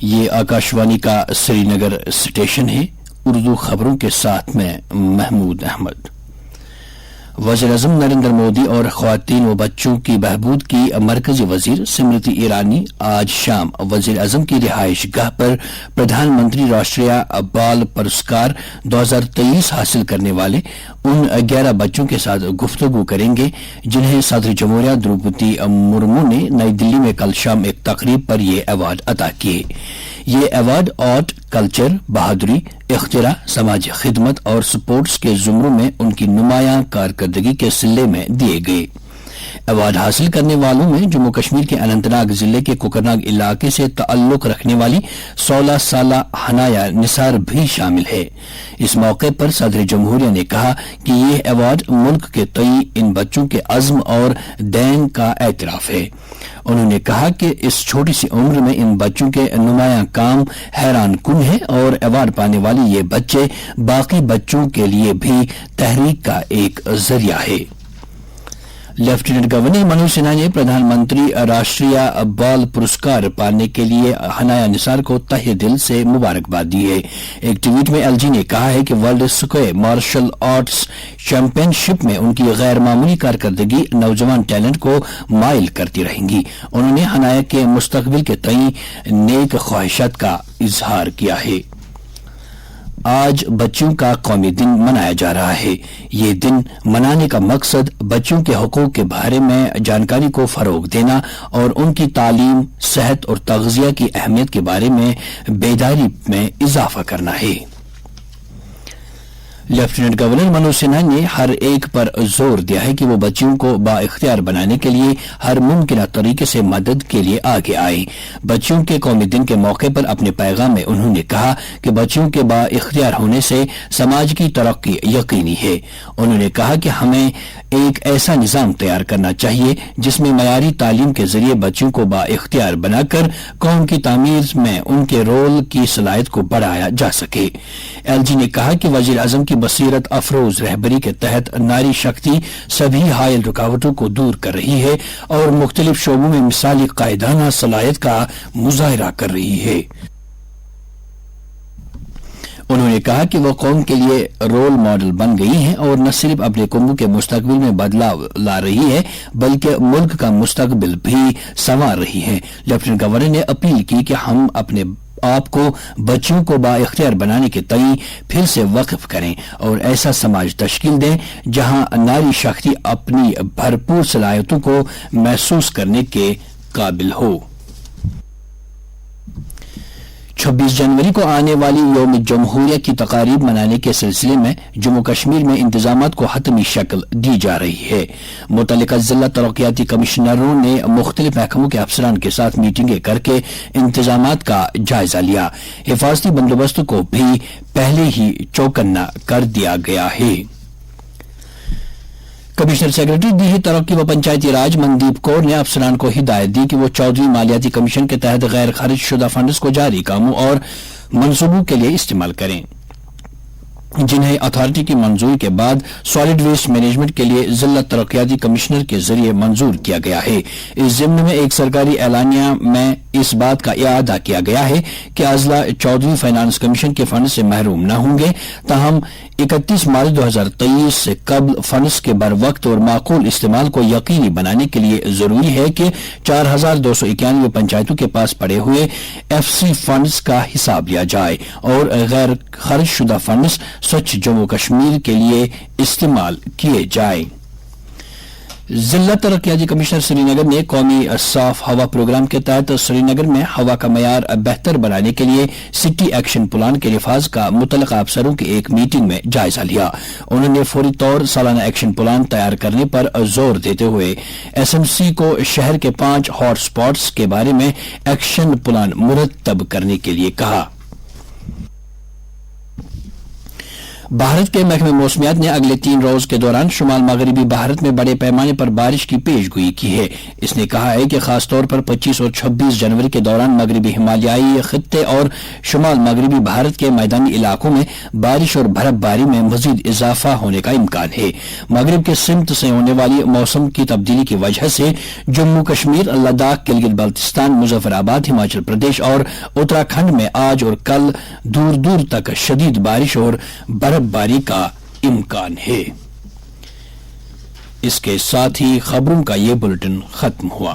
یہ آکاشوانی کا سری نگر اسٹیشن ہے۔ اردو خبروں کے ساتھ میں محمود احمد۔ وزیر اعظم نریندر مودی اور خواتین و بچوں کی بہبود کی مرکزی وزیر اسمرتی ایرانی آج شام وزیر اعظم کی رہائش گاہ پر پردھان منتری راشٹریہ بال پرسکار 2023 حاصل کرنے والے ان 11 بچوں کے ساتھ گفتگو کریں گے جنہیں صدر جمہوریہ دروپدی مرمو نے نئی دلی میں کل شام ایک تقریب پر یہ ایوارڈ عطا کیے۔ یہ ایوارڈ آرٹ، کلچر، بہادری، اختراع، سماجی خدمت اور سپورٹس کے زمروں میں ان کی نمایاں کارکردگی کے سلے میں دیے گئے۔ ایوارڈ حاصل کرنے والوں میں جموں کشمیر کے اننت ناگ ضلع کے کوکرناگ علاقے سے تعلق رکھنے والی 16 سالہ حنایا نثار بھی شامل ہے۔ اس موقع پر صدر جمہوریہ نے کہا کہ یہ ایوارڈ ملک کے تئیں ان بچوں کے عزم اور دین کا اعتراف ہے۔ انہوں نے کہا کہ اس چھوٹی سی عمر میں ان بچوں کے نمایاں کام حیران کن ہے اور ایوارڈ پانے والی یہ بچے باقی بچوں کے لیے بھی تحریک کا ایک ذریعہ ہے۔ لیفٹیننٹ گورنر منوج سنہا نے پردھان منتری راشٹریہ بال پرسکار پانے کے لیے حنایا نثار کو تہہ دل سے مبارکباد دی ہے۔ ایک ٹویٹ میں ایل جی نے کہا ہے کہ ورلڈ سکوئے مارشل آرٹس چیمپئن شپ میں ان کی غیر معمولی کارکردگی نوجوان ٹیلنٹ کو مائل کرتی رہیں گی۔ انہوں نے حنایا کے مستقبل کے تئیں نیک خواہشات کا اظہار کیا ہے۔ آج بچوں کا قومی دن منایا جا رہا ہے۔ یہ دن منانے کا مقصد بچوں کے حقوق کے بارے میں جانکاری کو فروغ دینا اور ان کی تعلیم، صحت اور تغذیہ کی اہمیت کے بارے میں بیداری میں اضافہ کرنا ہے۔ لیفٹیننٹ گورنر منوج سنہا نے ہر ایک پر زور دیا ہے کہ وہ بچوں کو با اختیار بنانے کے لیے ہر ممکنہ طریقے سے مدد کے لیے آگے آئیں۔ بچوں کے قومی دن کے موقع پر اپنے پیغام میں انہوں نے کہا کہ بچوں کے با اختیار ہونے سے سماج کی ترقی یقینی ہے۔ انہوں نے کہا کہ ہمیں ایک ایسا نظام تیار کرنا چاہیے جس میں معیاری تعلیم کے ذریعے بچوں کو با اختیار بنا کر قوم کی تعمیر میں ان کے رول کی صلاحیت کو بڑھایا جا سکے۔ ایل جی نے کہا کہ وزیر اعظم کی بصیرت افروز رہبری کے تحت ناری شکتی سبھی حائل رکاوٹوں کو دور کر رہی ہے اور مختلف شعبوں میں مثالی قائدانہ صلاحیت کا مظاہرہ کر رہی ہے۔ انہوں نے کہا کہ وہ قوم کے لیے رول ماڈل بن گئی ہیں اور نہ صرف اپنے قوم کے مستقبل میں بدلاؤ لا رہی ہے بلکہ ملک کا مستقبل بھی سنوار رہی ہے۔ لیفٹیننٹ گورنر نے اپیل کی کہ ہم اپنے آپ کو بچوں کو با اختیار بنانے کے تئیں پھر سے وقف کریں اور ایسا سماج تشکیل دیں جہاں ناری شکتی اپنی بھرپور صلاحیتوں کو محسوس کرنے کے قابل ہو۔ 26 جنوری کو آنے والی یوم جمہوریہ کی تقاریب منانے کے سلسلے میں جموں کشمیر میں انتظامات کو حتمی شکل دی جا رہی ہے۔ متعلقہ ضلع ترقیاتی کمشنروں نے مختلف محکموں کے افسران کے ساتھ میٹنگیں کر کے انتظامات کا جائزہ لیا۔ حفاظتی بندوبست کو بھی پہلے ہی چوکنا کر دیا گیا ہے۔ کمشنر سیکرٹری دیہی ترقی و پنچایتی راج مندیپ کور نے افسران کو ہدایت دی کہ وہ 14ویں مالیاتی کمیشن کے تحت غیر خرچ شدہ فنڈز کو جاری کاموں اور منصوبوں کے لیے استعمال کریں جنہیں اتھارٹی کی منظوری کے بعد سالڈ ویسٹ مینجمنٹ کے لیے ضلع ترقیاتی کمشنر کے ذریعے منظور کیا گیا ہے۔ اس ضمن میں ایک سرکاری اعلامیہ میں اس بات کا اعادہ کیا گیا ہے کہ اضلاع 14ویں فائنانس کمیشن کے فنڈ سے محروم نہ ہوں گے، تاہم 31 مارچ 2023 سے قبل فنڈز کے بر وقت اور معقول استعمال کو یقینی بنانے کے لیے ضروری ہے کہ 4291 پنچایتوں کے پاس پڑے ہوئے ایف سی فنڈز کا حساب لیا جائے اور غیر خرچ شدہ فنڈز سوچھ جموں کشمیر کے لیے استعمال کیے جائیں۔ ضلع ترقیاتی کمشنر سری نگر نے قومی صاف ہوا پروگرام کے تحت سری نگر میں ہوا کا معیار بہتر بنانے کے لیے سٹی ایکشن پلان کے نفاذ کا متعلقہ افسروں کی ایک میٹنگ میں جائزہ لیا۔ انہوں نے فوری طور سالانہ ایکشن پلان تیار کرنے پر زور دیتے ہوئے ایس ایم سی کو شہر کے 5 ہاٹ سپاٹس کے بارے میں ایکشن پلان مرتب کرنے کے لیے کہا۔ بھارت کے محکمہ موسمیات نے اگلے 3 روز کے دوران شمال مغربی بھارت میں بڑے پیمانے پر بارش کی پیش گوئی کی ہے۔ اس نے کہا ہے کہ خاص طور پر 25 اور 26 جنوری کے دوران مغربی ہمالیائی خطے اور شمال مغربی بھارت کے میدانی علاقوں میں بارش اور برف باری میں مزید اضافہ ہونے کا امکان ہے۔ مغرب کے سمت سے ہونے والی موسم کی تبدیلی کی وجہ سے جموں کشمیر، لداخ، گلگت بلتستان، مظفر آباد، ہماچل پردیش اور اتراکھنڈ میں آج اور کل دور دور تک شدید بارش اور برف باری کا امکان ہے۔ اس کے ساتھ ہی خبروں کا یہ بلٹن ختم ہوا۔